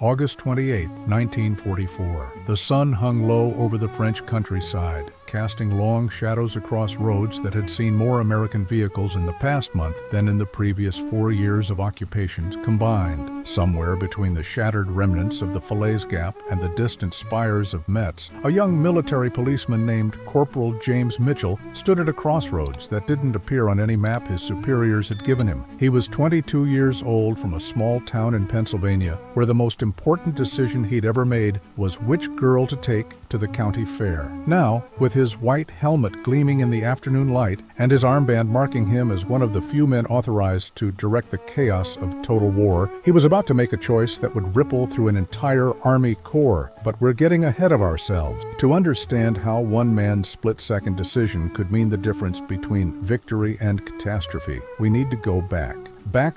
August 28, 1944. The sun hung low over the French countryside, casting long shadows across roads that had seen more American vehicles in the past month than in the previous 4 years of occupation combined. Somewhere between the shattered remnants of the Falaise Gap and the distant spires of Metz, a young military policeman named Corporal James Mitchell stood at a crossroads that didn't appear on any map his superiors had given him. He was 22 years old from a small town in Pennsylvania, where the most important decision he'd ever made was which girl to take to the county fair. Now, with his white helmet gleaming in the afternoon light and his armband marking him as one of the few men authorized to direct the chaos of total war, he was about to make a choice that would ripple through an entire Army Corps. But we're getting ahead of ourselves. To understand how one man's split-second decision could mean the difference between victory and catastrophe, we need to go back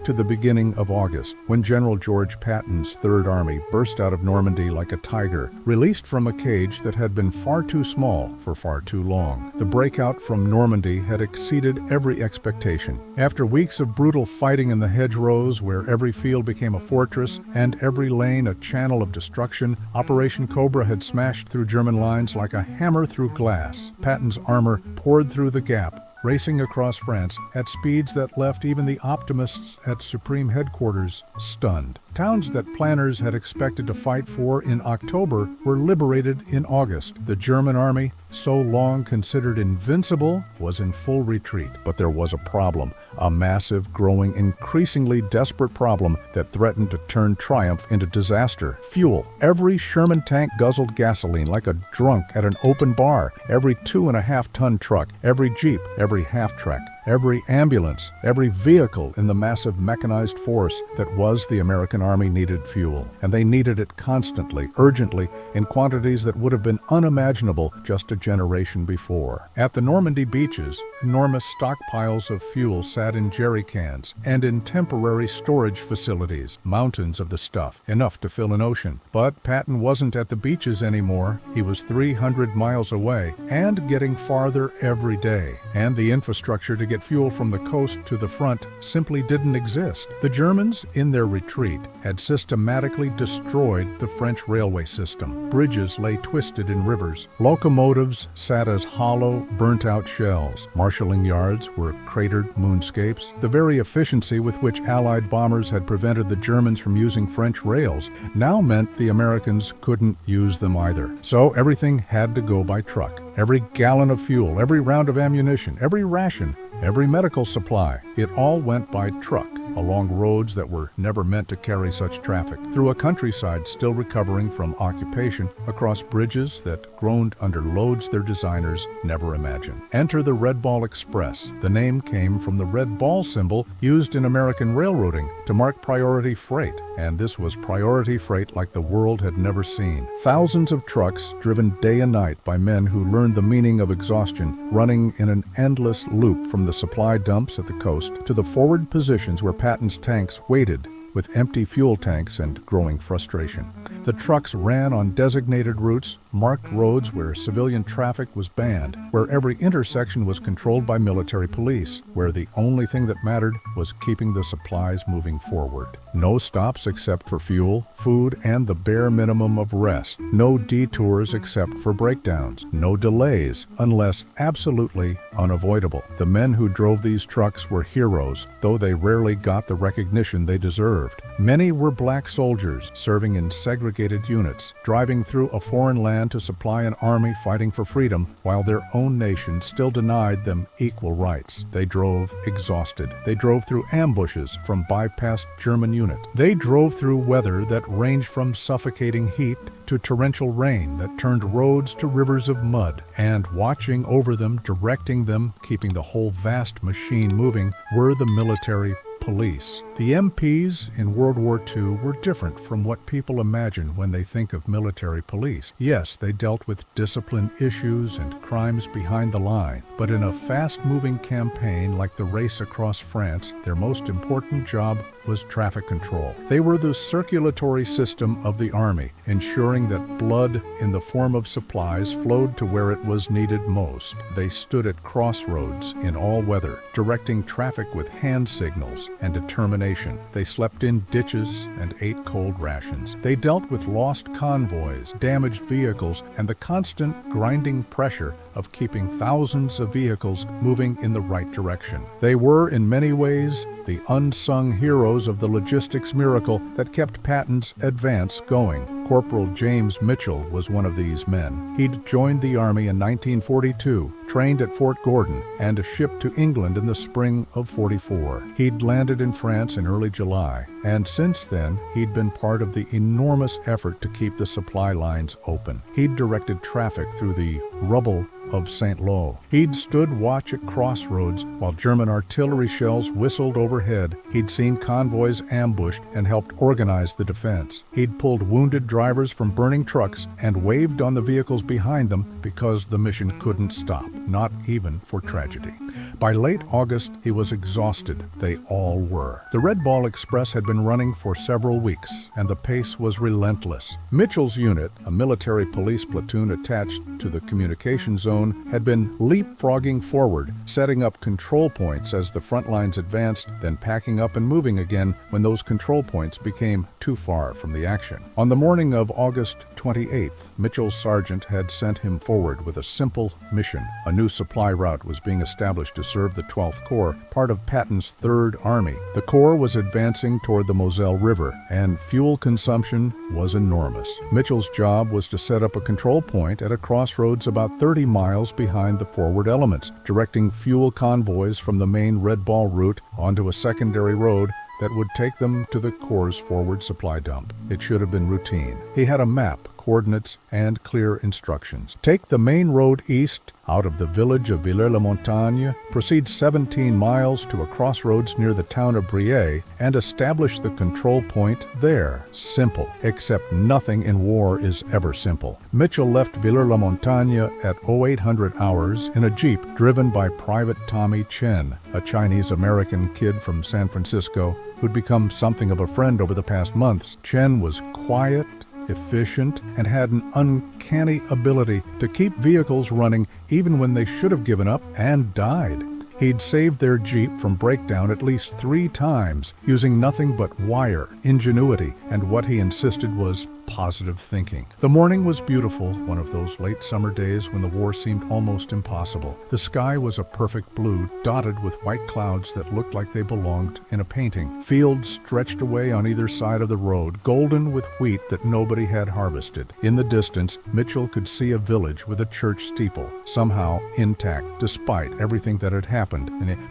to the beginning of August, when General George Patton's Third Army burst out of Normandy like a tiger, released from a cage that had been far too small for far too long. The breakout from Normandy had exceeded every expectation. After weeks of brutal fighting in the hedgerows, where every field became a fortress and every lane a channel of destruction, Operation Cobra had smashed through German lines like a hammer through glass. Patton's armor poured through the gap, racing across France at speeds that left even the optimists at Supreme Headquarters stunned. Towns that planners had expected to fight for in October were liberated in August. The German army, so long considered invincible, was in full retreat. But there was a problem, a massive, growing, increasingly desperate problem that threatened to turn triumph into disaster. Fuel. Every Sherman tank guzzled gasoline like a drunk at an open bar. Every 2.5-ton truck, every Jeep, every half-track, every ambulance, every vehicle in the massive mechanized force that was the American Army needed fuel. And they needed it constantly, urgently, in quantities that would have been unimaginable just a generation before. At the Normandy beaches, enormous stockpiles of fuel sat in jerry cans and in temporary storage facilities, mountains of the stuff, enough to fill an ocean. But Patton wasn't at the beaches anymore. He was 300 miles away and getting farther every day. And the infrastructure to get fuel from the coast to the front simply didn't exist. The Germans, in their retreat, had systematically destroyed the French railway system. Bridges lay twisted in rivers. Locomotives sat as hollow, burnt-out shells. Marshalling yards were cratered moonscapes. The very efficiency with which Allied bombers had prevented the Germans from using French rails now meant the Americans couldn't use them either. So everything had to go by truck. Every gallon of fuel, every round of ammunition, every ration, every medical supply, it all went by truck, along roads that were never meant to carry such traffic, through a countryside still recovering from occupation, across bridges that groaned under loads their designers never imagined. Enter the Red Ball Express. The name came from the red ball symbol used in American railroading to mark priority freight, and this was priority freight like the world had never seen. Thousands of trucks driven day and night by men who learned the meaning of exhaustion, running in an endless loop from the supply dumps at the coast to the forward positions where Patton's tanks waited with empty fuel tanks and growing frustration. The trucks ran on designated routes, marked roads where civilian traffic was banned, where every intersection was controlled by military police, where the only thing that mattered was keeping the supplies moving forward. No stops except for fuel, food, and the bare minimum of rest. No detours except for breakdowns. No delays, unless absolutely unavoidable. The men who drove these trucks were heroes, though they rarely got the recognition they deserved. Many were black soldiers serving in segregated units, driving through a foreign land to supply an army fighting for freedom while their own nation still denied them equal rights. They drove exhausted. They drove through ambushes from bypassed German units. They drove through weather that ranged from suffocating heat to torrential rain that turned roads to rivers of mud. And watching over them, directing them, keeping the whole vast machine moving, were the military police. The MPs in World War II were different from what people imagine when they think of military police. Yes, they dealt with discipline issues and crimes behind the line, but in a fast-moving campaign like the race across France, their most important job was traffic control. They were the circulatory system of the Army, ensuring that blood in the form of supplies flowed to where it was needed most. They stood at crossroads in all weather, directing traffic with hand signals and determination. They slept in ditches and ate cold rations. They dealt with lost convoys, damaged vehicles, and the constant grinding pressure of keeping thousands of vehicles moving in the right direction. They were, in many ways, the unsung heroes of the logistics miracle that kept Patton's advance going. Corporal James Mitchell was one of these men. He'd joined the Army in 1942, trained at Fort Gordon, and shipped to England in the spring of '44. He'd landed in France in early July, and since then, he'd been part of the enormous effort to keep the supply lines open. He'd directed traffic through the rubble of St. Lo. He'd stood watch at crossroads while German artillery shells whistled overhead. He'd seen convoys ambushed and helped organize the defense. He'd pulled wounded drivers from burning trucks and waved on the vehicles behind them because the mission couldn't stop, not even for tragedy. By late August, he was exhausted. They all were. The Red Ball Express had been running for several weeks, and the pace was relentless. Mitchell's unit, a military police platoon attached to the communication zone, had been leapfrogging forward, setting up control points as the front lines advanced, then packing up and moving again when those control points became too far from the action. On the morning of August 28th, Mitchell's sergeant had sent him forward with a simple mission. A new supply route was being established to serve the 12th Corps, part of Patton's 3rd Army. The Corps was advancing toward the Moselle River, and fuel consumption was enormous. Mitchell's job was to set up a control point at a crossroads about 30 miles behind the forward elements, directing fuel convoys from the main Red Ball route onto a secondary road that would take them to the Corps' forward supply dump. It should have been routine. He had a map, coordinates, and clear instructions. Take the main road east out of the village of Villers-la-Montagne, proceed 17 miles to a crossroads near the town of Briey, and establish the control point there. Simple, except nothing in war is ever simple. Mitchell left Villers-la-Montagne at 0800 hours in a Jeep driven by Private Tommy Chen, a Chinese-American kid from San Francisco who'd become something of a friend over the past months. Chen was quiet, efficient, and had an uncanny ability to keep vehicles running even when they should have given up and died. He'd saved their Jeep from breakdown at least 3 times using nothing but wire, ingenuity, and what he insisted was positive thinking. The morning was beautiful, one of those late summer days when the war seemed almost impossible. The sky was a perfect blue, dotted with white clouds that looked like they belonged in a painting. Fields stretched away on either side of the road, golden with wheat that nobody had harvested. In the distance, Mitchell could see a village with a church steeple, somehow intact despite everything that had happened.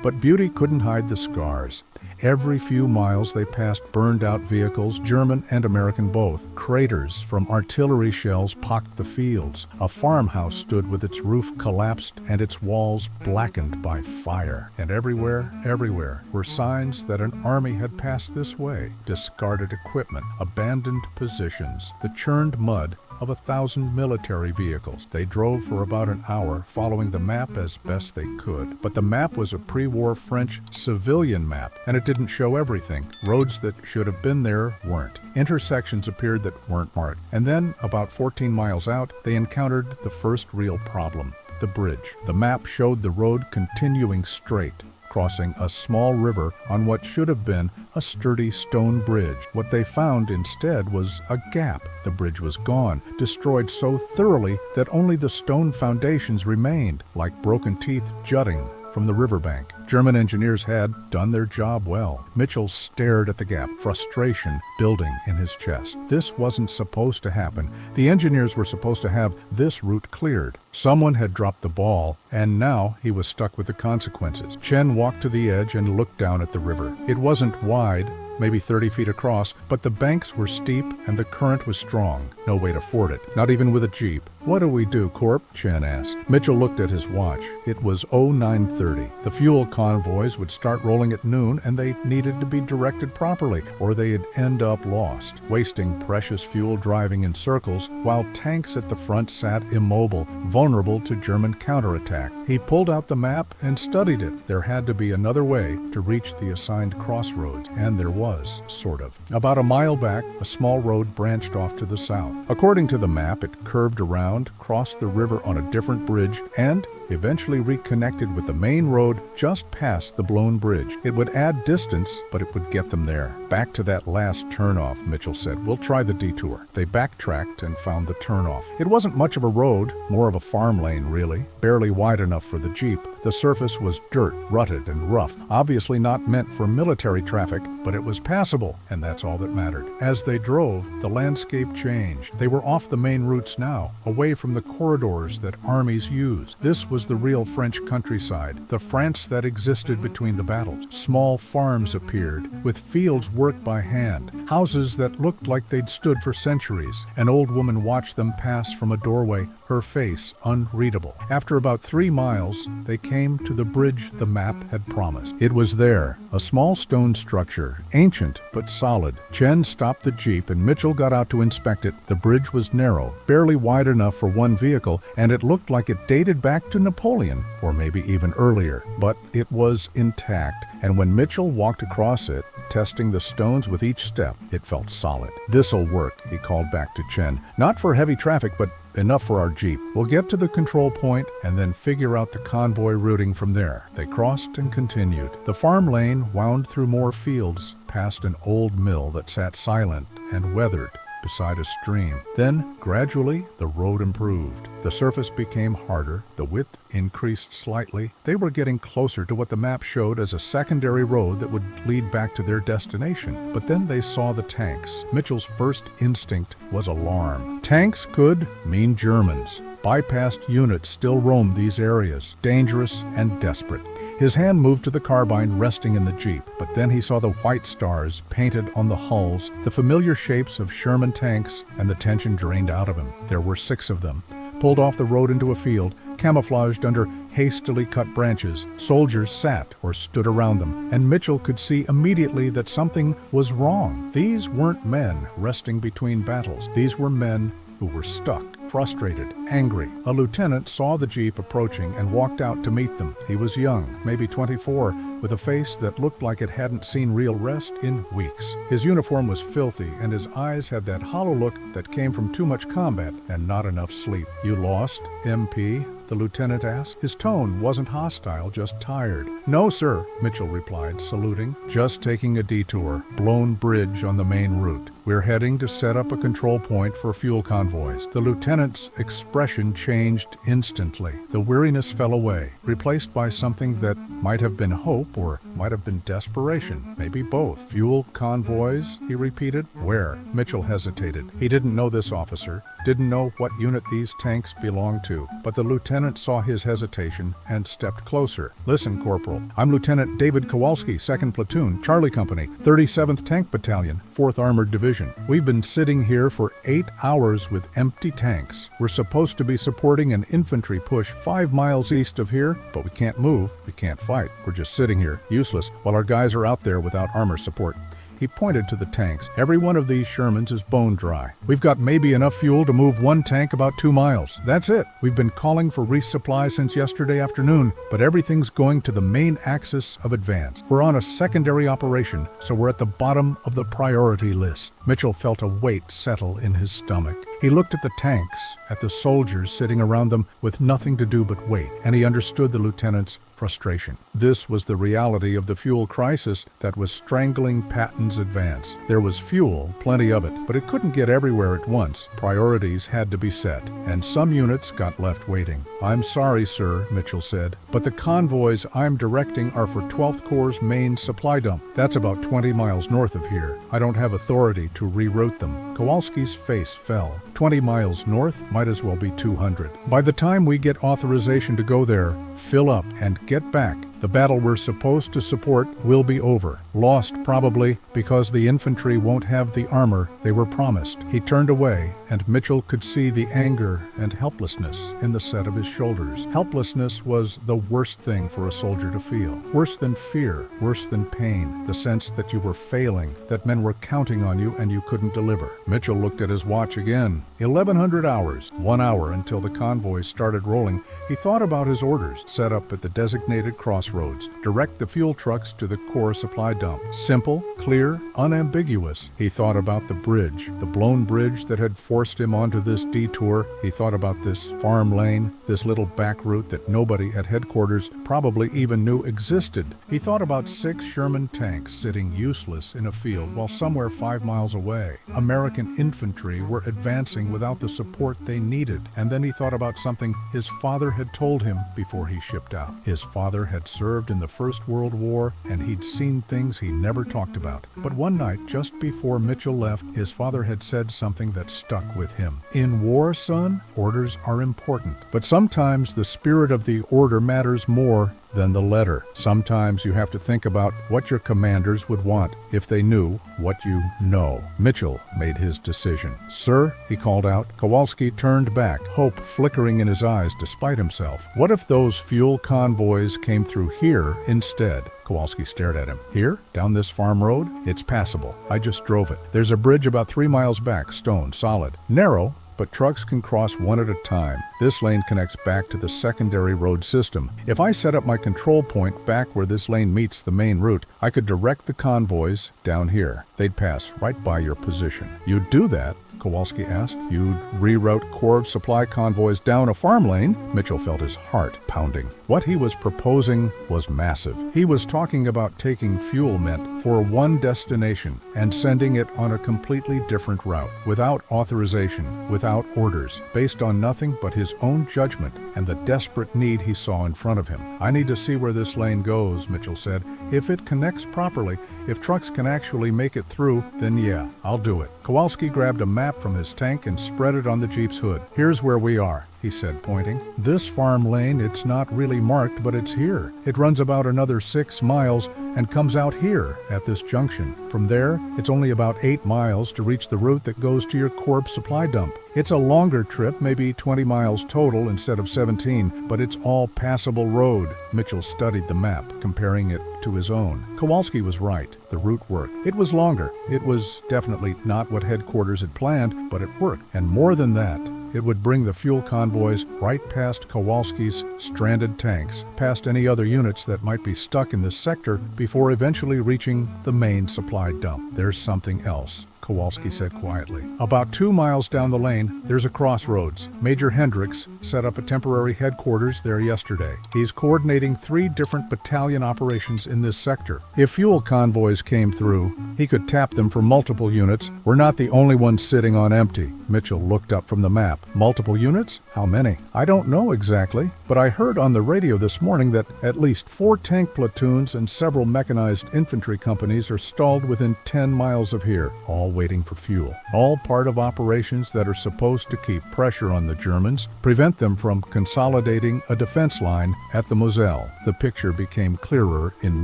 But beauty couldn't hide the scars. Every few miles they passed burned-out vehicles, German and American both. Craters from artillery shells pocked the fields. A farmhouse stood with its roof collapsed and its walls blackened by fire. And everywhere were signs that an army had passed this way. Discarded equipment, abandoned positions, the churned mud of 1,000 military vehicles. They drove for about an hour, following the map as best they could. But the map was a pre-war French civilian map, and it didn't show everything. Roads that should have been there weren't. Intersections appeared that weren't marked. And then, about 14 miles out, they encountered the first real problem: the bridge. The map showed the road continuing straight, crossing a small river on what should have been a sturdy stone bridge. What they found instead was a gap. The bridge was gone, destroyed so thoroughly that only the stone foundations remained, like broken teeth jutting from the riverbank. German engineers had done their job well. Mitchell stared at the gap, frustration building in his chest. This wasn't supposed to happen. The engineers were supposed to have this route cleared. Someone had dropped the ball, and now he was stuck with the consequences. Chen walked to the edge and looked down at the river. It wasn't wide, maybe 30 feet across, but the banks were steep and the current was strong. No way to ford it, not even with a Jeep. "What do we do, Corp?" Chen asked. Mitchell looked at his watch. It was 0930. The fuel convoys would start rolling at noon, and they needed to be directed properly, or they'd end up lost, wasting precious fuel driving in circles, while tanks at the front sat immobile, vulnerable to German counterattack. He pulled out the map and studied it. There had to be another way to reach the assigned crossroads, and there was, sort of. About a mile back, a small road branched off to the south. According to the map, it curved around, crossed the river on a different bridge, and eventually reconnected with the main road just past the blown bridge. It would add distance, but it would get them there. "Back to that last turnoff," Mitchell said. "We'll try the detour." They backtracked and found the turnoff. It wasn't much of a road, more of a farm lane really, barely wide enough for the Jeep. The surface was dirt, rutted and rough, obviously not meant for military traffic, but it was passable, and that's all that mattered. As they drove, the landscape changed. They were off the main routes now, away from the corridors that armies used. This was the real French countryside, the France that existed between the battles. Small farms appeared, with fields worked by hand, houses that looked like they'd stood for centuries. An old woman watched them pass from a doorway, her face unreadable. After about 3 miles, they came to the bridge the map had promised. It was there, a small stone structure, ancient but solid. Chen stopped the Jeep and Mitchell got out to inspect it. The bridge was narrow, barely wide enough for one vehicle, and it looked like it dated back to Napoleon, or maybe even earlier. But it was intact, and when Mitchell walked across it, testing the stones with each step, it felt solid. "This'll work," he called back to Chen. "Not for heavy traffic, but enough for our Jeep. We'll get to the control point and then figure out the convoy routing from there." They crossed and continued. The farm lane wound through more fields, past an old mill that sat silent and weathered beside a stream. Then, gradually, the road improved. The surface became harder, the width increased slightly. They were getting closer to what the map showed as a secondary road that would lead back to their destination. But then they saw the tanks. Mitchell's first instinct was alarm. Tanks could mean Germans. Bypassed units still roamed these areas, dangerous and desperate. His hand moved to the carbine resting in the Jeep, but then he saw the white stars painted on the hulls, the familiar shapes of Sherman tanks, and the tension drained out of him. There were 6 of them, pulled off the road into a field, camouflaged under hastily cut branches. Soldiers sat or stood around them, and Mitchell could see immediately that something was wrong. These weren't men resting between battles. These were men who were stuck, frustrated, angry. A lieutenant saw the Jeep approaching and walked out to meet them. He was young, maybe 24, with a face that looked like it hadn't seen real rest in weeks. His uniform was filthy, and his eyes had that hollow look that came from too much combat and not enough sleep. "You lost, MP?" the lieutenant asked. His tone wasn't hostile, just tired. "No, sir," Mitchell replied, saluting. "Just taking a detour. Blown bridge on the main route. We're heading to set up a control point for fuel convoys." The lieutenant's expression changed instantly. The weariness fell away, replaced by something that might have been hope or might have been desperation, maybe both. "Fuel convoys?" he repeated. "Where?" Mitchell hesitated. He didn't know this officer, didn't know what unit these tanks belonged to, but the lieutenant saw his hesitation and stepped closer. "Listen, Corporal, I'm Lieutenant David Kowalski, 2nd Platoon, Charlie Company, 37th Tank Battalion, 4th Armored Division. We've been sitting here for 8 hours with empty tanks. We're supposed to be supporting an infantry push 5 miles east of here, but we can't move, we can't fight. We're just sitting here, useless, while our guys are out there without armor support." He pointed to the tanks. "Every one of these Shermans is bone dry. We've got maybe enough fuel to move one tank about 2 miles. That's it. We've been calling for resupply since yesterday afternoon, but everything's going to the main axis of advance. We're on a secondary operation, so we're at the bottom of the priority list." Mitchell felt a weight settle in his stomach. He looked at the tanks, at the soldiers sitting around them with nothing to do but wait, and he understood the lieutenant's frustration. This was the reality of the fuel crisis that was strangling Patton's advance. There was fuel, plenty of it, but it couldn't get everywhere at once. Priorities had to be set, and some units got left waiting. "I'm sorry, sir," Mitchell said, "but the convoys I'm directing are for 12th Corps' main supply dump. That's about 20 miles north of here. I don't have authority to reroute them." Kowalski's face fell. 20 miles north might as well be 200. "By the time we get authorization to go there, fill up and get back. The battle we're supposed to support will be over. Lost, probably, because the infantry won't have the armor they were promised. He turned away, and Mitchell could see the anger and helplessness in the set of his shoulders. Helplessness was the worst thing for a soldier to feel. Worse than fear, worse than pain, the sense that you were failing, that men were counting on you and you couldn't deliver. Mitchell looked at his watch again. 1,100 hours. 1 hour until the convoys started rolling. He thought about his orders, set up at the designated crossroads. Direct the fuel trucks to the Corps supply dump. Simple, clear, unambiguous. He thought about the bridge, the blown bridge that had forced him onto this detour. He thought about this farm lane, this little back route that nobody at headquarters probably even knew existed. He thought about 6 Sherman tanks sitting useless in a field while somewhere 5 miles away, American infantry were advancing without the support they needed. And then he thought about something his father had told him before he shipped out. His father had served in the First World War, and he'd seen things he never talked about. But one night, just before Mitchell left, his father had said something that stuck with him. In war, son, orders are important. But sometimes the spirit of the order matters more than the letter. Sometimes you have to think about what your commanders would want if they knew what you know. Mitchell made his decision. "Sir," he called out. Kowalski turned back, hope flickering in his eyes despite himself. "What if those fuel convoys came through here instead?" Kowalski stared at him. "Here? Down this farm road? It's passable. I just drove it. There's a bridge about 3 miles back, stone, solid. Narrow, but trucks can cross one at a time. This lane connects back to the secondary road system. If I set up my control point back where this lane meets the main route, I could direct the convoys down here. They'd pass right by your position." "You'd do that?" Kowalski asked. "You'd reroute Corps supply convoys down a farm lane?" Mitchell felt his heart pounding. What he was proposing was massive. He was talking about taking fuel meant for one destination and sending it on a completely different route, without authorization, without orders, based on nothing but his own judgment and the desperate need he saw in front of him. "I need to see where this lane goes," Mitchell said. "If it connects properly, if trucks can actually make it through, then yeah, I'll do it." Kowalski grabbed a map from his tank and spread it on the Jeep's hood. "Here's where we are," he said, pointing. "This farm lane, it's not really marked, but it's here. It runs about another 6 miles and comes out here at this junction. From there, it's only about 8 miles to reach the route that goes to your Corps supply dump. It's a longer trip, maybe 20 miles total instead of 17, but it's all passable road." Mitchell studied the map, comparing it to his own. Kowalski was right. The route worked. It was longer. It was definitely not what headquarters had planned, but it worked. And more than that, it would bring the fuel convoys right past Kowalski's stranded tanks, past any other units that might be stuck in this sector before eventually reaching the main supply dump. "There's something else," Kowalski said quietly. "About 2 miles down the lane, there's a crossroads. Major Hendricks set up a temporary headquarters there yesterday. He's coordinating 3 different battalion operations in this sector. If fuel convoys came through, he could tap them for multiple units. We're not the only ones sitting on empty." Mitchell looked up from the map. "Multiple units? How many?" "I don't know exactly, but I heard on the radio this morning that at least 4 tank platoons and several mechanized infantry companies are stalled within 10 miles of here, all waiting for fuel. All part of operations that are supposed to keep pressure on the Germans, prevent them from consolidating a defense line at the Moselle." The picture became clearer in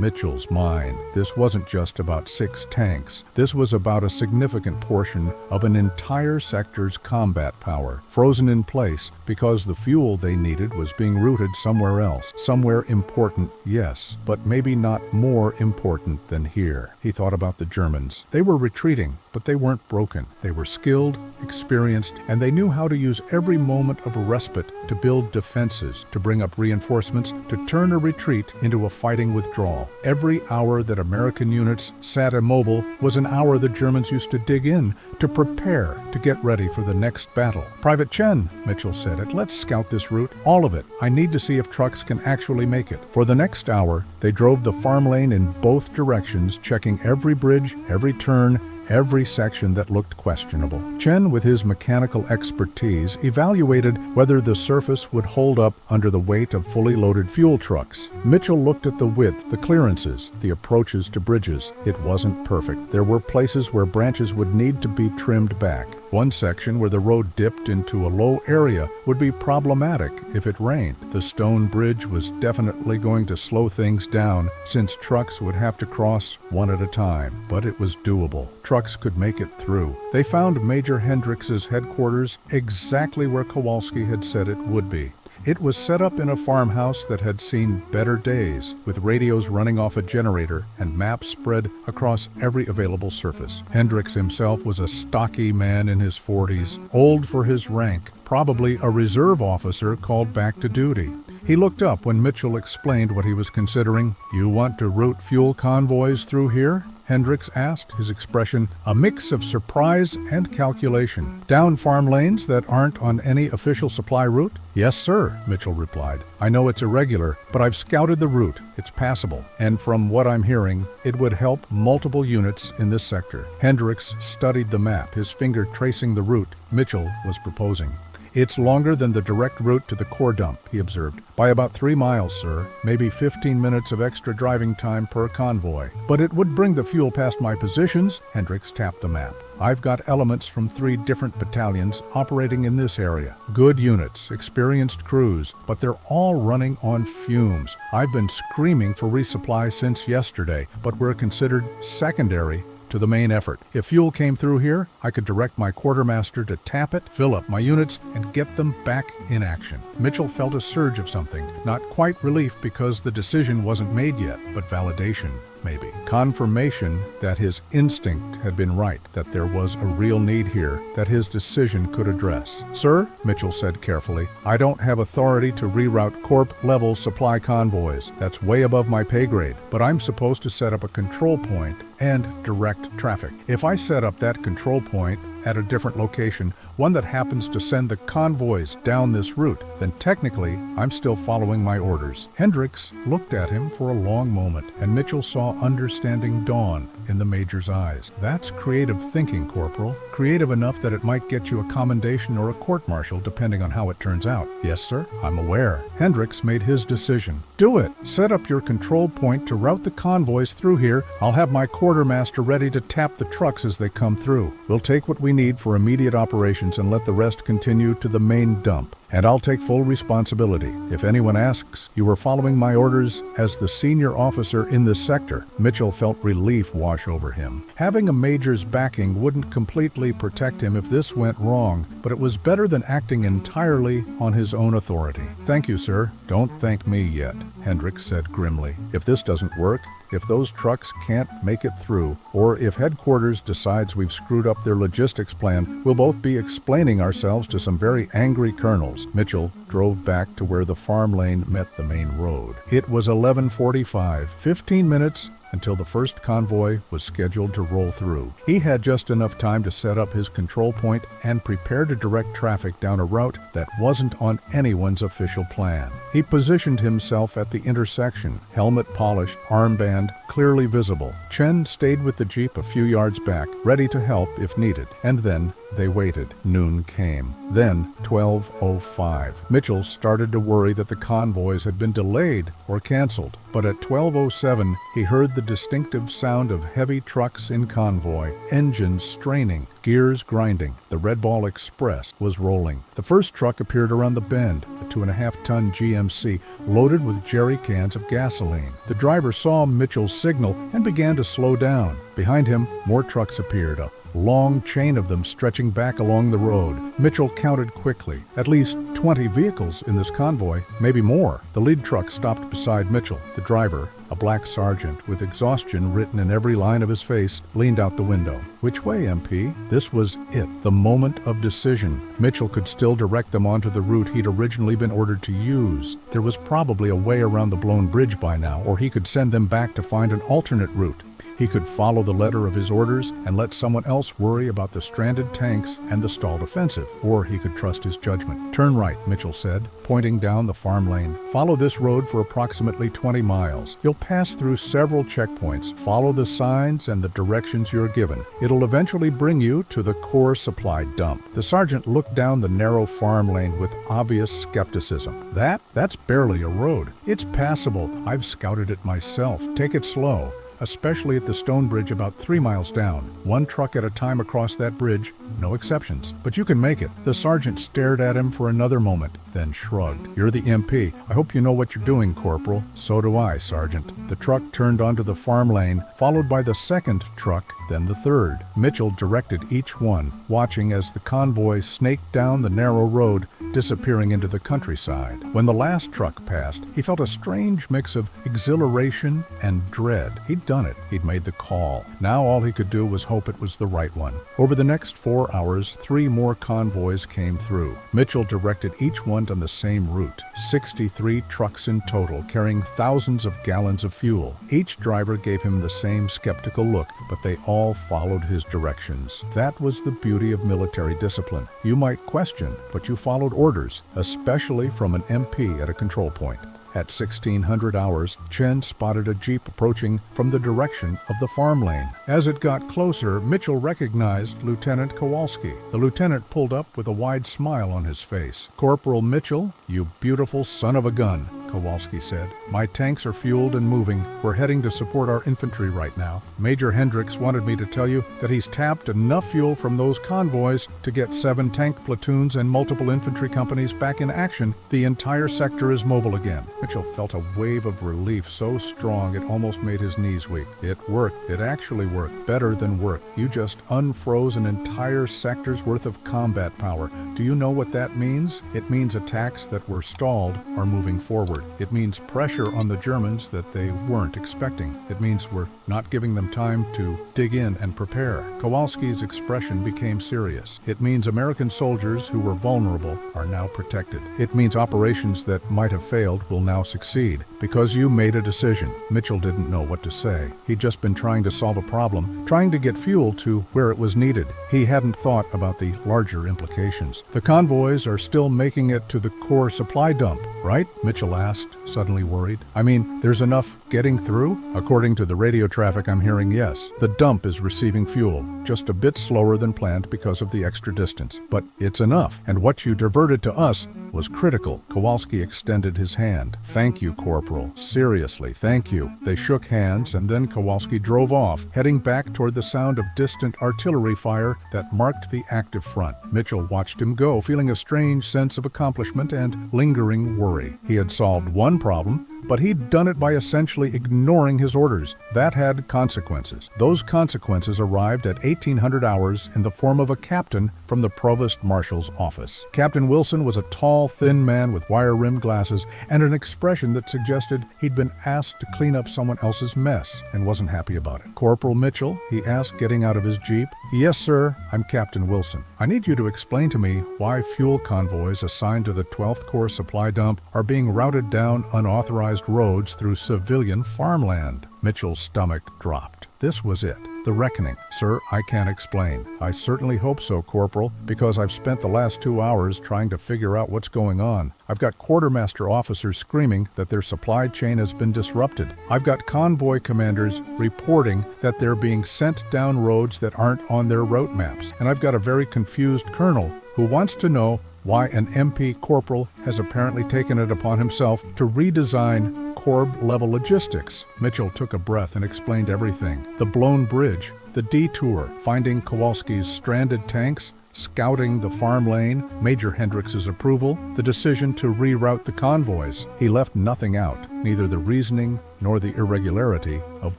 Mitchell's mind. This wasn't just about 6 tanks. This was about a significant portion of an entire sector's combat power, frozen in place because the fuel they needed was being routed somewhere else. Somewhere important, yes, but maybe not more important than here. He thought about the Germans. They were retreating, but they weren't broken. They were skilled, experienced, and they knew how to use every moment of respite to build defenses, to bring up reinforcements, to turn a retreat into a fighting withdrawal. Every hour that American units sat immobile was an hour the Germans used to dig in, to prepare, to get ready for the next battle. "Private Chen," Mitchell said it, "let's scout this route, all of it. I need to see if trucks can actually make it." For the next hour, they drove the farm lane in both directions, checking every bridge, every turn, every section that looked questionable. Chen, with his mechanical expertise, evaluated whether the surface would hold up under the weight of fully loaded fuel trucks. Mitchell looked at the width, the clearances, the approaches to bridges. It wasn't perfect. There were places where branches would need to be trimmed back. One section where the road dipped into a low area would be problematic if it rained. The stone bridge was definitely going to slow things down since trucks would have to cross one at a time, but it was doable. Trucks could make it through. They found Major Hendrix's headquarters exactly where Kowalski had said it would be. It was set up in a farmhouse that had seen better days, with radios running off a generator and maps spread across every available surface. Hendrix himself was a stocky man in his 40s, old for his rank, probably a reserve officer called back to duty. He looked up when Mitchell explained what he was considering. "You want to route fuel convoys through here?" Hendrix asked, his expression a mix of surprise and calculation. "Down farm lanes that aren't on any official supply route?" "Yes, sir," Mitchell replied. "I know it's irregular, but I've scouted the route. It's passable. And from what I'm hearing, it would help multiple units in this sector." Hendrix studied the map, his finger tracing the route Mitchell was proposing. "It's longer than the direct route to the core dump," he observed. "By about 3 miles, sir. Maybe 15 minutes of extra driving time per convoy. But it would bring the fuel past my positions." Hendrix tapped the map. "I've got elements from 3 different battalions operating in this area. Good units, experienced crews, but they're all running on fumes. I've been screaming for resupply since yesterday, but we're considered secondary to the main effort. If fuel came through here, I could direct my quartermaster to tap it, fill up my units, and get them back in action." Mitchell felt a surge of something, not quite relief because the decision wasn't made yet, but validation, maybe. Confirmation that his instinct had been right, that there was a real need here that his decision could address. "Sir," Mitchell said carefully, "I don't have authority to reroute corp-level supply convoys. That's way above my pay grade, but I'm supposed to set up a control point and direct traffic. If I set up that control point at a different location, one that happens to send the convoys down this route, then technically I'm still following my orders." Hendrix looked at him for a long moment, and Mitchell saw understanding dawn in the major's eyes. "That's creative thinking, Corporal. Creative enough that it might get you a commendation or a court-martial, depending on how it turns out." "Yes, sir, I'm aware." Hendrix made his decision. "Do it. Set up your control point to route the convoys through here. I'll have my quartermaster ready to tap the trucks as they come through. We'll take what we need for immediate operations and let the rest continue to the main dump. And I'll take full responsibility. If anyone asks, you were following my orders as the senior officer in this sector." Mitchell felt relief wash over him. Having a major's backing wouldn't completely protect him if this went wrong, but it was better than acting entirely on his own authority. "Thank you, sir." "Don't thank me yet," Hendrix said grimly. "If this doesn't work, if those trucks can't make it through, or if headquarters decides we've screwed up their logistics plan, we'll both be explaining ourselves to some very angry colonels." Mitchell drove back to where the farm lane met the main road. It was 11:45, 15 minutes until the first convoy was scheduled to roll through. He had just enough time to set up his control point and prepare to direct traffic down a route that wasn't on anyone's official plan. He positioned himself at the intersection, helmet polished, armband clearly visible. Chen stayed with the Jeep a few yards back, ready to help if needed, and then they waited. Noon came. Then 12:05. Mitchell started to worry that the convoys had been delayed or canceled, but at 12:07 he heard the distinctive sound of heavy trucks in convoy, engines straining, gears grinding. The Red Ball Express was rolling. The first truck appeared around the bend, a 2.5-ton GMC loaded with jerry cans of gasoline. The driver saw Mitchell's signal and began to slow down. Behind him, more trucks appeared, a long chain of them stretching back along the road. Mitchell counted quickly. At least 20 vehicles in this convoy, maybe more. The lead truck stopped beside Mitchell. The driver, a black sergeant with exhaustion written in every line of his face, leaned out the window. "Which way, MP?" This was it, the moment of decision. Mitchell could still direct them onto the route he'd originally been ordered to use. There was probably a way around the blown bridge by now, or he could send them back to find an alternate route. He could follow the letter of his orders and let someone else worry about the stranded tanks and the stalled offensive, or he could trust his judgment. "Turn right," Mitchell said, pointing down the farm lane. "Follow this road for approximately 20 miles. You'll pass through several checkpoints. Follow the signs and the directions you're given. It'll eventually bring you to the core supply dump." The sergeant looked down the narrow farm lane with obvious skepticism. That's barely a road. It's passable. I've scouted it myself. Take it slow, especially at the stone bridge about 3 miles down. 1 truck at a time across that bridge. no exceptions. But you can make it. The sergeant stared at him for another moment, then shrugged. You're the MP. I hope you know what you're doing, Corporal. So do I, Sergeant. The truck turned onto the farm lane, followed by the second truck, then the third. Mitchell directed each one, watching as the convoy snaked down the narrow road, disappearing into the countryside. When the last truck passed, he felt a strange mix of exhilaration and dread. He'd done it. He'd made the call. Now all he could do was hope it was the right one. Over the next 4 hours, 3 more convoys came through. Mitchell directed each one on the same route. 63 trucks in total, carrying thousands of gallons of fuel. Each driver gave him the same skeptical look, but they all followed his directions. That was the beauty of military discipline. You might question, but you followed orders, especially from an MP at a control point. At 1600 hours, Chen spotted a jeep approaching from the direction of the farm lane. As it got closer, Mitchell recognized Lieutenant Kowalski. The lieutenant pulled up with a wide smile on his face. "Corporal Mitchell, you beautiful son of a gun," Kowalski said. "My tanks are fueled and moving. We're heading to support our infantry right now. Major Hendricks wanted me to tell you that he's tapped enough fuel from those convoys to get 7 tank platoons and multiple infantry companies back in action. The entire sector is mobile again." Mitchell felt a wave of relief so strong it almost made his knees weak. It worked. It actually worked. Better than worked. You just unfroze an entire sector's worth of combat power. Do you know what that means? It means attacks that were stalled are moving forward. It means pressure on the Germans that they weren't expecting. It means we're not giving them time to dig in and prepare. Kowalski's expression became serious. It means American soldiers who were vulnerable are now protected. It means operations that might have failed will now succeed because you made a decision. Mitchell didn't know what to say. He'd just been trying to solve a problem, trying to get fuel to where it was needed. He hadn't thought about the larger implications. "The convoys are still making it to the core supply dump, right?" Mitchell asked, suddenly worried. "I mean, there's enough getting through?" "According to the radio traffic I'm hearing, yes. The dump is receiving fuel, just a bit slower than planned because of the extra distance. But it's enough, and what you diverted to us was critical." Kowalski extended his hand. "Thank you, Corporal. Seriously, thank you." They shook hands, and then Kowalski drove off, heading back toward the sound of distant artillery fire that marked the active front. Mitchell watched him go, feeling a strange sense of accomplishment and lingering worry. He had solved one problem, but he'd done it by essentially ignoring his orders. That had consequences. Those consequences arrived at 1800 hours in the form of a captain from the Provost Marshal's office. Captain Wilson was a tall, thin man with wire-rimmed glasses and an expression that suggested he'd been asked to clean up someone else's mess and wasn't happy about it. "Corporal Mitchell?" he asked, getting out of his jeep. "Yes, sir. I'm Captain Wilson. I need you to explain to me why fuel convoys assigned to the 12th Corps supply dump are being routed down unauthorized roads through civilian farmland." Mitchell's stomach dropped. This was it. The reckoning. "Sir, I can't explain." "I certainly hope so, Corporal, because I've spent the last 2 hours trying to figure out what's going on. I've got quartermaster officers screaming that their supply chain has been disrupted. I've got convoy commanders reporting that they're being sent down roads that aren't on their route maps. And I've got a very confused colonel who wants to know why an MP corporal has apparently taken it upon himself to redesign Corps-level logistics." Mitchell took a breath and explained everything. The blown bridge, the detour, finding Kowalski's stranded tanks, scouting the farm lane, Major Hendricks's approval, the decision to reroute the convoys. He left nothing out, neither the reasoning nor the irregularity of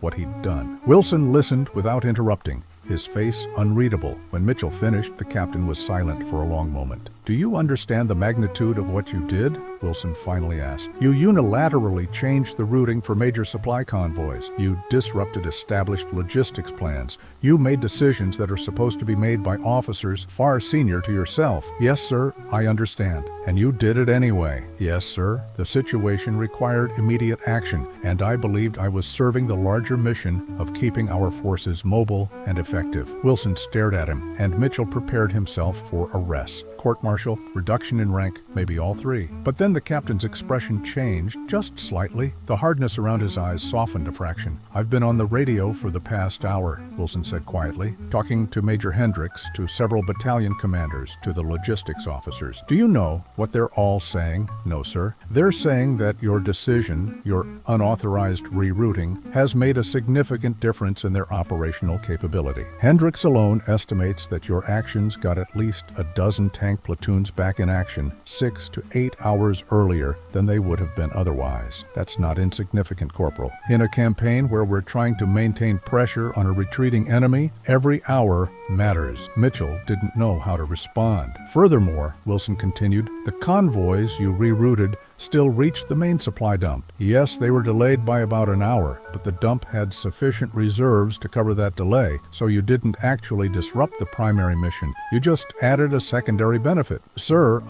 what he'd done. Wilson listened without interrupting, his face unreadable. When Mitchell finished, the captain was silent for a long moment. "Do you understand the magnitude of what you did?" Wilson finally asked. "You unilaterally changed the routing for major supply convoys. You disrupted established logistics plans. You made decisions that are supposed to be made by officers far senior to yourself." "Yes, sir, I understand." "And you did it anyway." "Yes, sir. The situation required immediate action, and I believed I was serving the larger mission of keeping our forces mobile and effective." Wilson stared at him, and Mitchell prepared himself for a rest. court-martial, reduction in rank, maybe all three. But then the captain's expression changed, just slightly. The hardness around his eyes softened a fraction. "I've been on the radio for the past hour," Wilson said quietly, "talking to Major Hendricks, to several battalion commanders, to the logistics officers. Do you know what they're all saying?" "No, sir." "They're saying that your decision, your unauthorized rerouting, has made a significant difference in their operational capability. Hendricks alone estimates that your actions got at least a dozen tank platoons back in action 6 to 8 hours earlier than they would have been otherwise. That's not insignificant, Corporal. In a campaign where we're trying to maintain pressure on a retreating enemy, every hour matters." Mitchell didn't know how to respond. "Furthermore," Wilson continued, "the convoys you rerouted still reached the main supply dump. Yes, they were delayed by about an hour, but the dump had sufficient reserves to cover that delay, so you didn't actually disrupt the primary mission. You just added a secondary benefit." "Sir,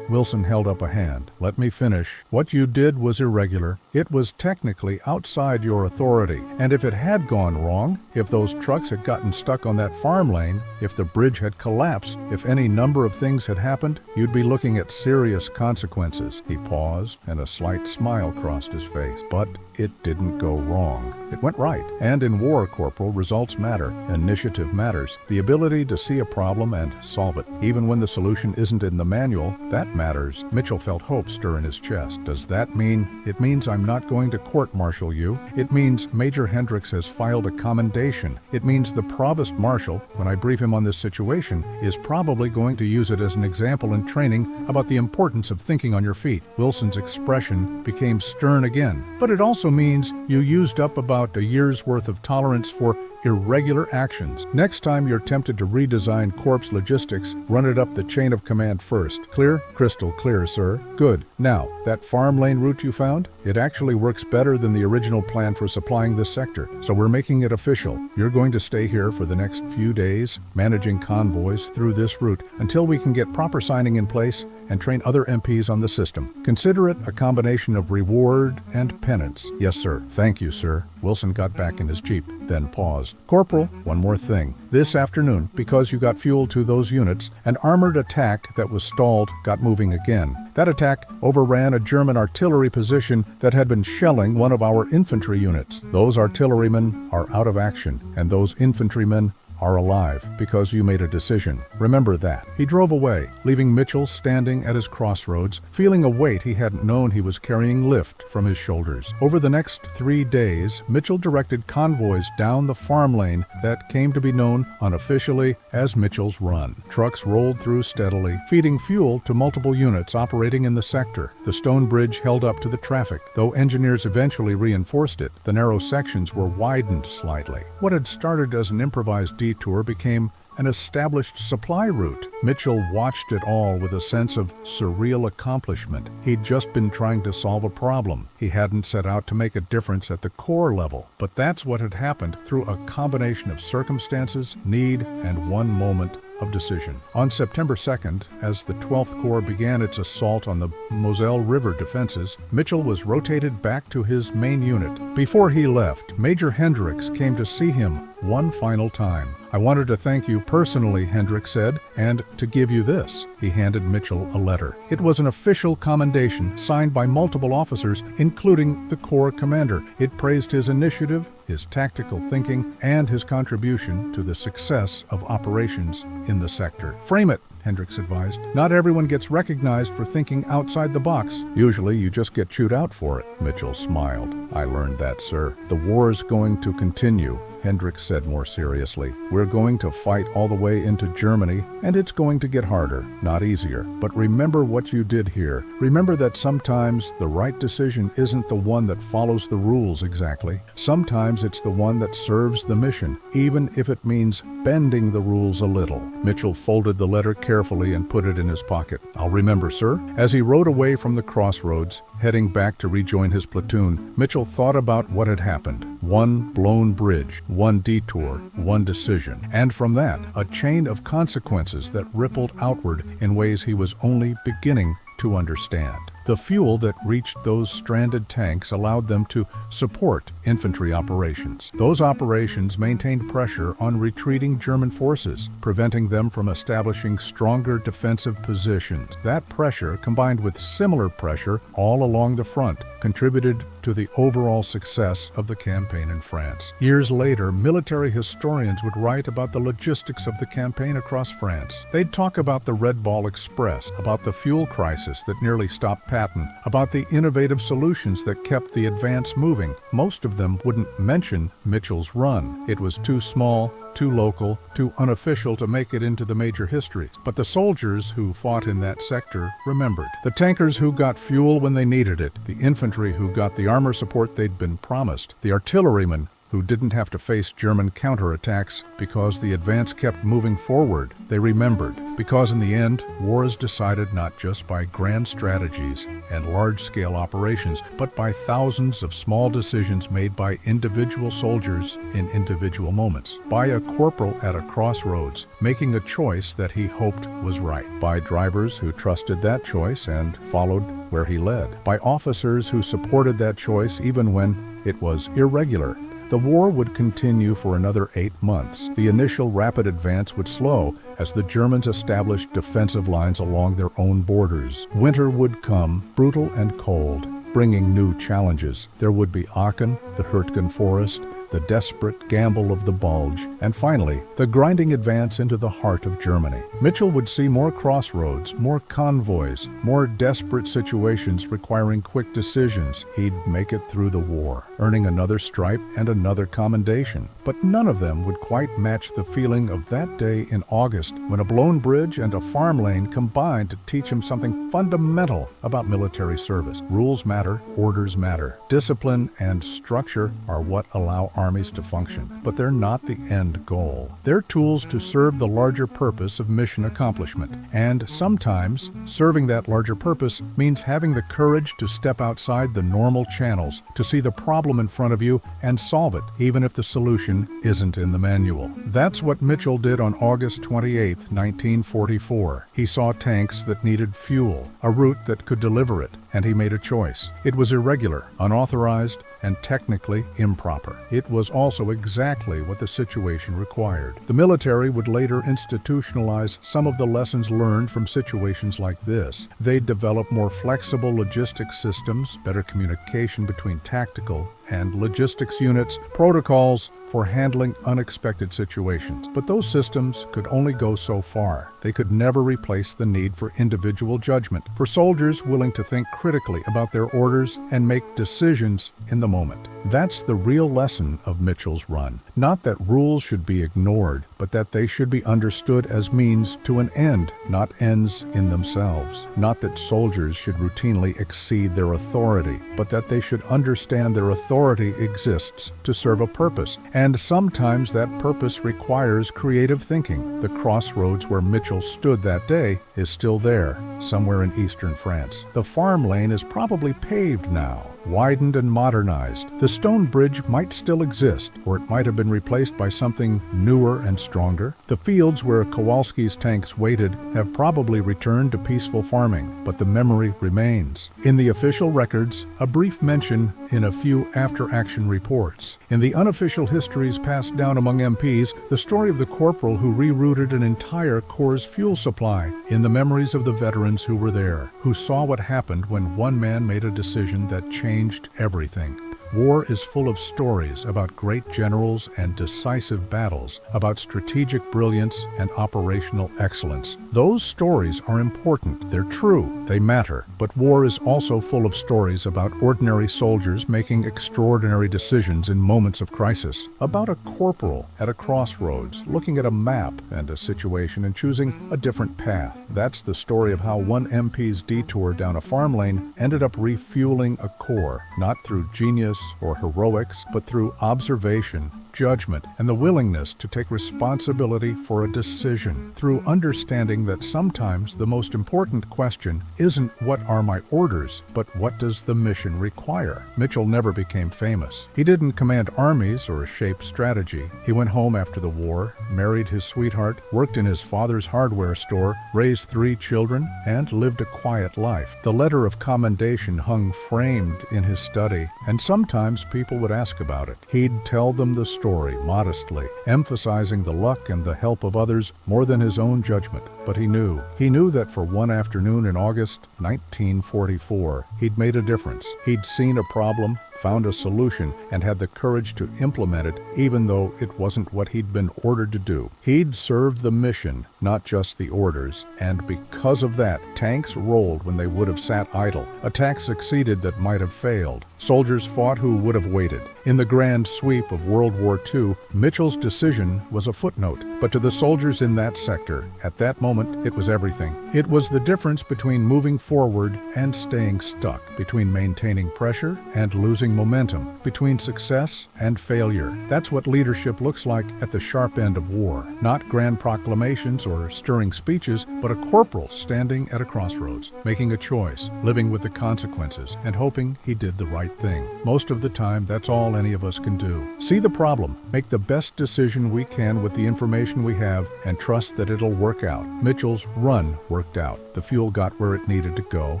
Wilson held up a hand. "Let me finish. What you did was irregular. It was technically outside your authority, and if it had gone wrong, if those trucks had gotten stuck on that farm lane, if the bridge had collapsed, if any number of things had happened, you'd be looking at serious consequences." He paused, and a slight smile crossed his face. "But it didn't go wrong. It went right. And in war, Corporal, results matter. Initiative matters. The ability to see a problem and solve it, even when the solution isn't in the manual, that matters." Mitchell felt hope stir in his chest. "Does that mean—" "It means I'm not going to court-martial you. It means Major Hendricks has filed a commendation. It means the Provost Marshal, when I brief him on this situation, is probably going to use it as an example in training about the importance of thinking on your feet." Wilson's expression became stern again. "But it also means you used up about a year's worth of tolerance for irregular actions. Next time you're tempted to redesign Corps logistics, run it up the chain of command first. Clear?" "Crystal clear, sir." "Good. Now, that farm lane route you found? It actually works better than the original plan for supplying this sector, so we're making it official. You're going to stay here for the next few days, managing convoys through this route until we can get proper signing in place and train other MPs on the system. Consider it a combination of reward and penance." "Yes, sir." "Thank you, sir." Wilson got back in his jeep, then paused. "Corporal, one more thing. This afternoon, because you got fuel to those units, an armored attack that was stalled got moving again. That attack overran a German artillery position that had been shelling one of our infantry units. Those artillerymen are out of action, and those infantrymen are alive because you made a decision. Remember that." He drove away, leaving Mitchell standing at his crossroads, feeling a weight he hadn't known he was carrying lift from his shoulders. Over the next 3 days, Mitchell directed convoys down the farm lane that came to be known unofficially as Mitchell's Run. Trucks rolled through steadily, feeding fuel to multiple units operating in the sector. The stone bridge held up to the traffic. Though engineers eventually reinforced it, the narrow sections were widened slightly. What had started as an improvised detour became an established supply route. Mitchell watched it all with a sense of surreal accomplishment. He'd just been trying to solve a problem. He hadn't set out to make a difference at the corps level. But that's what had happened through a combination of circumstances, need, and one moment of decision. On September 2nd, as the 12th Corps began its assault on the Moselle River defenses, Mitchell was rotated back to his main unit. Before he left, Major Hendricks came to see him one final time. "I wanted to thank you personally," Hendricks said, "and to give you this." He handed Mitchell a letter. It was an official commendation signed by multiple officers, including the Corps commander. It praised his initiative, his tactical thinking, and his contribution to the success of operations in the sector. "Frame it," Hendricks advised. "Not everyone gets recognized for thinking outside the box. Usually you just get chewed out for it." Mitchell smiled. "I learned that, sir." "The war's going to continue," Hendricks said more seriously. "We're going to fight all the way into Germany, and it's going to get harder, not easier. But remember what you did here. Remember that sometimes the right decision isn't the one that follows the rules exactly. Sometimes it's the one that serves the mission, even if it means bending the rules a little." Mitchell folded the letter carefully and put it in his pocket. "I'll remember, sir." As he rode away from the crossroads, heading back to rejoin his platoon, Mitchell thought about what had happened. One blown bridge, one detour, one decision. And from that, a chain of consequences that rippled outward in ways he was only beginning to understand. The fuel that reached those stranded tanks allowed them to support infantry operations. Those operations maintained pressure on retreating German forces, preventing them from establishing stronger defensive positions. That pressure, combined with similar pressure all along the front, contributed to the overall success of the campaign in France. Years later, military historians would write about the logistics of the campaign across France. They'd talk about the Red Ball Express, about the fuel crisis that nearly stopped Patton, about the innovative solutions that kept the advance moving. Most of them wouldn't mention Mitchell's run. It was too small, too local, too unofficial to make it into the major histories. But the soldiers who fought in that sector remembered. The tankers who got fuel when they needed it, the infantry who got the armor support they'd been promised, the artillerymen who didn't have to face German counterattacks because the advance kept moving forward. They remembered, because in the end, war is decided not just by grand strategies and large-scale operations, but by thousands of small decisions made by individual soldiers in individual moments, by a corporal at a crossroads making a choice that he hoped was right, by drivers who trusted that choice and followed where he led, by officers who supported that choice even when it was irregular. The war would continue for another 8 months. The initial rapid advance would slow as the Germans established defensive lines along their own borders. Winter would come, brutal and cold, bringing new challenges. There would be Aachen, the Hürtgen Forest, the desperate gamble of the Bulge, and finally, the grinding advance into the heart of Germany. Mitchell would see more crossroads, more convoys, more desperate situations requiring quick decisions. He'd make it through the war, earning another stripe and another commendation. But none of them would quite match the feeling of that day in August when a blown bridge and a farm lane combined to teach him something fundamental about military service. Rules matter, orders matter. Discipline and structure are what allow armies to function, but they're not the end goal. They're tools to serve the larger purpose of mission accomplishment. And sometimes, serving that larger purpose means having the courage to step outside the normal channels, to see the problem in front of you and solve it, even if the solution isn't in the manual. That's what Mitchell did on August 28, 1944. He saw tanks that needed fuel, a route that could deliver it, and he made a choice. It was irregular, unauthorized, and technically improper. It was also exactly what the situation required. The military would later institutionalize some of the lessons learned from situations like this. They'd develop more flexible logistics systems, better communication between tactical and logistics units, protocols for handling unexpected situations. But those systems could only go so far. They could never replace the need for individual judgment, for soldiers willing to think critically about their orders and make decisions in the moment. That's the real lesson of Mitchell's run. Not that rules should be ignored, but that they should be understood as means to an end, not ends in themselves. Not that soldiers should routinely exceed their authority, but that they should understand their authority exists to serve a purpose, and sometimes that purpose requires creative thinking. The crossroads where Mitchell stood that day is still there, somewhere in eastern France. The farm lane is probably paved now, widened and modernized. The stone bridge might still exist, or it might have been replaced by something newer and stronger. The fields where Kowalski's tanks waited have probably returned to peaceful farming, but the memory remains. In the official records, a brief mention in a few after-action reports. In the unofficial histories passed down among MPs, the story of the corporal who rerouted an entire corps' fuel supply. In the memories of the veterans who were there, who saw what happened when one man made a decision that changed everything. War is full of stories about great generals and decisive battles, about strategic brilliance and operational excellence. Those stories are important, they're true, they matter. But war is also full of stories about ordinary soldiers making extraordinary decisions in moments of crisis. About a corporal at a crossroads, looking at a map and a situation and choosing a different path. That's the story of how one MP's detour down a farm lane ended up refueling a corps, not through genius or heroics, but through observation, judgment, and the willingness to take responsibility for a decision, through understanding that sometimes the most important question isn't what are my orders, but what does the mission require. Mitchell never became famous. He didn't command armies or shape strategy. He went home after the war, married his sweetheart, worked in his father's hardware store, raised 3 children, and lived a quiet life. The letter of commendation hung framed in his study, and sometimes people would ask about it. He'd tell them the story modestly, emphasizing the luck and the help of others more than his own judgment. But he knew that for one afternoon in August 1944, he'd made a difference. He'd seen a problem, found a solution, and had the courage to implement it, even though it wasn't what he'd been ordered to do. He'd served the mission, not just the orders, and because of that, tanks rolled when they would have sat idle. Attacks succeeded that might have failed. Soldiers fought who would have waited. In the grand sweep of World War II, Mitchell's decision was a footnote, but to the soldiers in that sector, at that moment, it was everything. It was the difference between moving forward and staying stuck, between maintaining pressure and losing momentum, between success and failure. That's what leadership looks like at the sharp end of war. Not grand proclamations or stirring speeches, but a corporal standing at a crossroads, making a choice, living with the consequences, and hoping he did the right thing. Most of the time, that's all any of us can do. See the problem, make the best decision we can with the information we have, and trust that it'll work out. Mitchell's run worked out. The fuel got where it needed to go.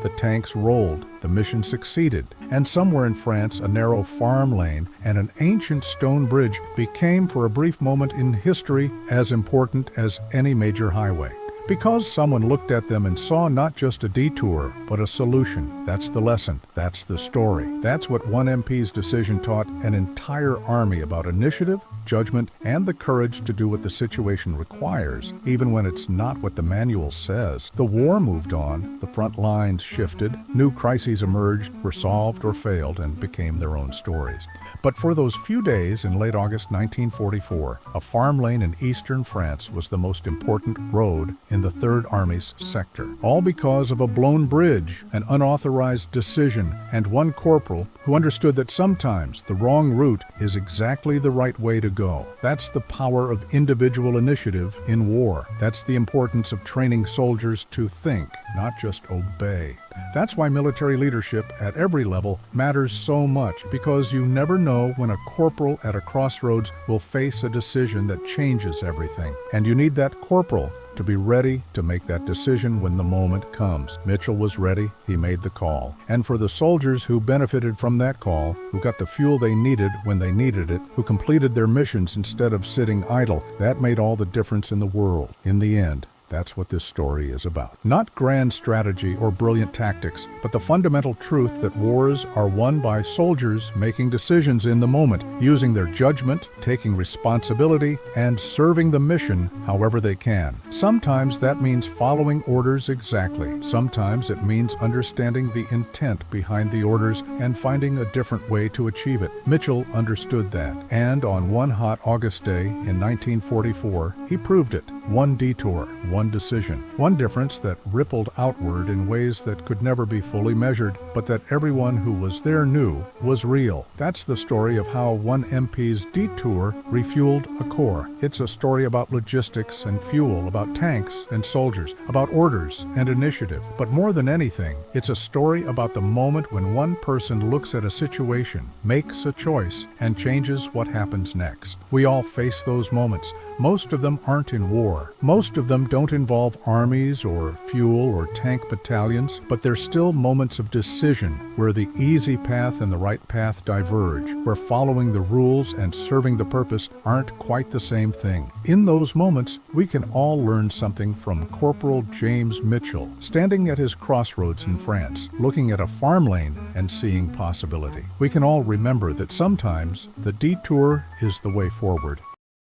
The tanks rolled. The mission succeeded. And somewhere in France, a narrow farm lane and an ancient stone bridge became, for a brief moment in history, as important as any major highway. Because someone looked at them and saw not just a detour, but a solution. That's the lesson. That's the story. That's what one MP's decision taught an entire army about initiative, judgment, and the courage to do what the situation requires, even when it's not what the manual says. The war moved on. The front lines shifted. New crises emerged, were solved or failed, and became their own stories. But for those few days in late August 1944, a farm lane in eastern France was the most important road in the Third Army's sector, all because of a blown bridge, an unauthorized decision, and one corporal who understood that sometimes the wrong route is exactly the right way to go. That's the power of individual initiative in war. That's the importance of training soldiers to think, not just obey. That's why military leadership at every level matters so much, because you never know when a corporal at a crossroads will face a decision that changes everything. And you need that corporal to be ready to make that decision when the moment comes. Mitchell was ready. He made the call. And for the soldiers who benefited from that call, who got the fuel they needed when they needed it, who completed their missions instead of sitting idle, that made all the difference in the world. In the end, that's what this story is about. Not grand strategy or brilliant tactics, but the fundamental truth that wars are won by soldiers making decisions in the moment, using their judgment, taking responsibility, and serving the mission however they can. Sometimes that means following orders exactly. Sometimes it means understanding the intent behind the orders and finding a different way to achieve it. Mitchell understood that, and on one hot August day in 1944, he proved it. One detour, one decision, one difference that rippled outward in ways that could never be fully measured, but that everyone who was there knew was real. That's the story of how one MP's detour refueled a corps. It's a story about logistics and fuel, about tanks and soldiers, about orders and initiative. But more than anything, it's a story about the moment when one person looks at a situation, makes a choice, and changes what happens next. We all face those moments. Most of them aren't in war. Most of them don't involve armies or fuel or tank battalions, but they're still moments of decision where the easy path and the right path diverge, where following the rules and serving the purpose aren't quite the same thing. In those moments, we can all learn something from Corporal James Mitchell, standing at his crossroads in France, looking at a farm lane and seeing possibility. We can all remember that sometimes the detour is the way forward,